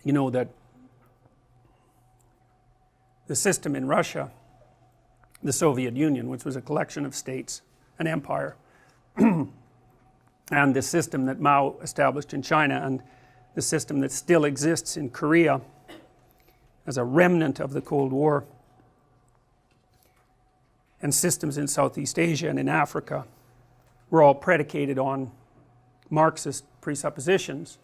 you know that the system in Russia, the Soviet Union, which was a collection of states, an empire, and the system that Mao established in China, and the system that still exists in Korea as a remnant of the Cold War, and systems in Southeast Asia and in Africa, were all predicated on Marxist presuppositions,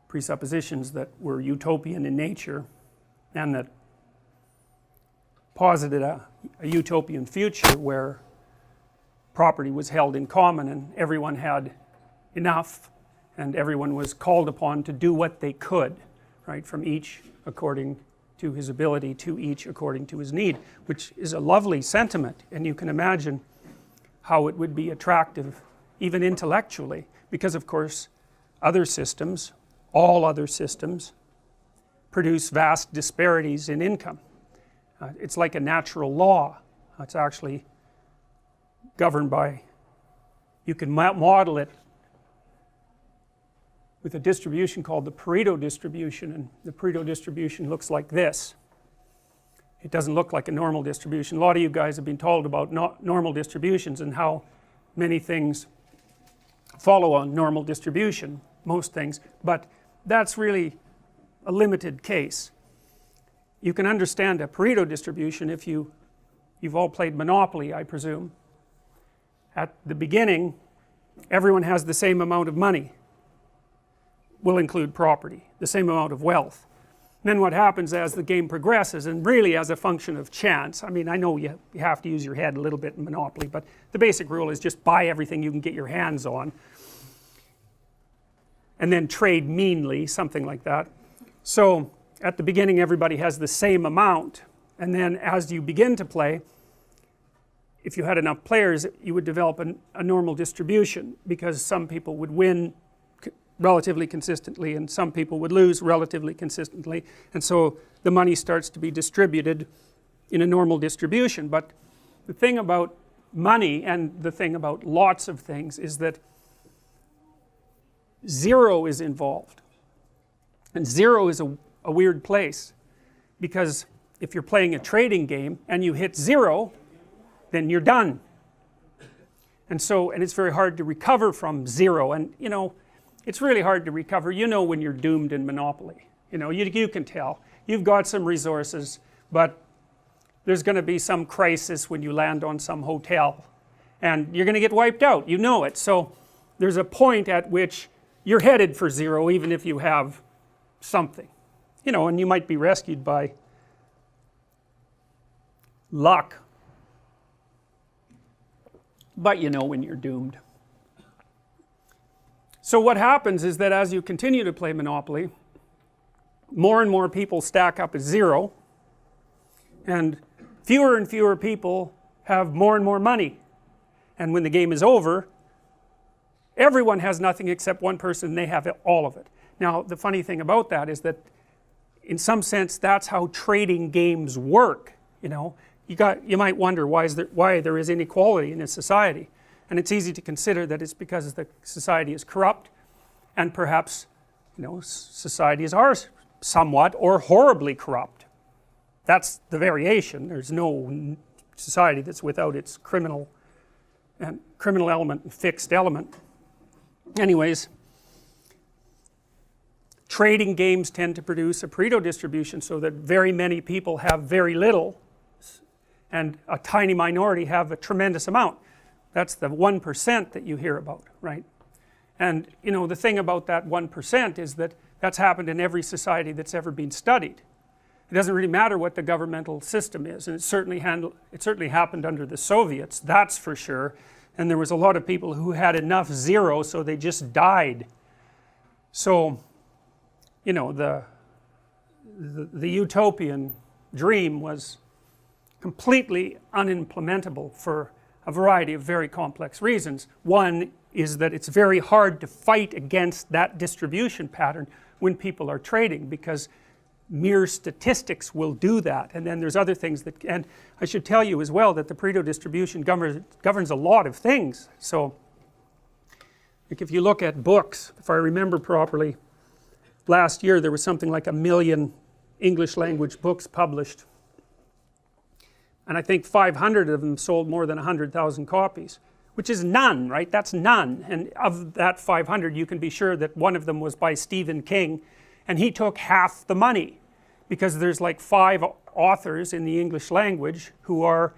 presuppositions that were utopian in nature and that posited a utopian future where property was held in common and everyone had enough and everyone was called upon to do what they could, right, from each according to his ability, to each according to his need, which is a lovely sentiment, and you can imagine how it would be attractive even intellectually, because of course other systems, all other systems, produce vast disparities in income. It's like a natural law. It's actually governed by, you can model it with a distribution called the Pareto distribution, and the Pareto distribution looks like this. It doesn't look like a normal distribution. A lot of you guys have been told about normal distributions and how many things follow a normal distribution, most things, but that's really a limited case. You can understand a Pareto distribution if you've all played Monopoly, I presume. At the beginning, everyone has the same amount of money, will include property, the same amount of wealth. And then what happens as the game progresses, and really as a function of chance, I mean, I know you have to use your head a little bit in Monopoly, but the basic rule is just buy everything you can get your hands on and then trade meanly, something like that. So at the beginning everybody has the same amount, and then as you begin to play, if you had enough players, you would develop a normal distribution, because some people would win relatively consistently and some people would lose relatively consistently, and so the money starts to be distributed in a normal distribution. But the thing about money, and the thing about lots of things, is that zero is involved, and zero is a weird place, because if you're playing a trading game and you hit zero, then you're done. And it's very hard to recover from zero, and you know, it's really hard to recover. You know when you're doomed in Monopoly, you know, you can tell. You've got some resources, but there's going to be some crisis when you land on some hotel and you're going to get wiped out, you know it. So there's a point at which you're headed for zero, even if you have something, you know, and you might be rescued by luck, but you know when you're doomed. So what happens is that as you continue to play Monopoly, more and more people stack up as zero, and fewer people have more and more money, and when the game is over, everyone has nothing except one person, and they have all of it. Now the funny thing about that is that in some sense that's how trading games work, you know. You might wonder why there is inequality in a society, and it's easy to consider that it's because the society is corrupt, and perhaps, you know, societies are somewhat or horribly corrupt. That's the variation. There's no society that's without its criminal element and fixed element. Anyways, trading games tend to produce a Pareto distribution so that very many people have very little and a tiny minority have a tremendous amount. That's the 1% that you hear about, right? And you know, the thing about that 1% is that that's happened in every society that's ever been studied. It doesn't really matter what the governmental system is, and it certainly happened under the Soviets, that's for sure. And there was a lot of people who had enough zero so they just died. So, you know, the utopian dream was completely unimplementable for a variety of very complex reasons. One is that it's very hard to fight against that distribution pattern when people are trading, because mere statistics will do that. And then there's other things that, and I should tell you as well that the Pareto distribution governs a lot of things. So like if you look at books, if I remember properly, last year there was something like 1 million English language books published, and I think 500 of them sold more than 100,000 copies, which is none, right? That's none. And of that 500 you can be sure that one of them was by Stephen King, and he took half the money, because there's like 5 authors in the English language who are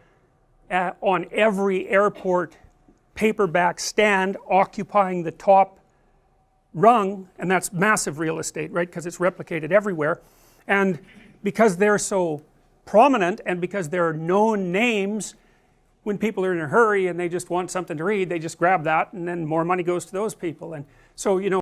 on every airport paperback stand, occupying the top rung, and that's massive real estate, right, because it's replicated everywhere. And because they're so prominent, and because they're known names, when people are in a hurry and they just want something to read, they just grab that, and then more money goes to those people. And so, you know,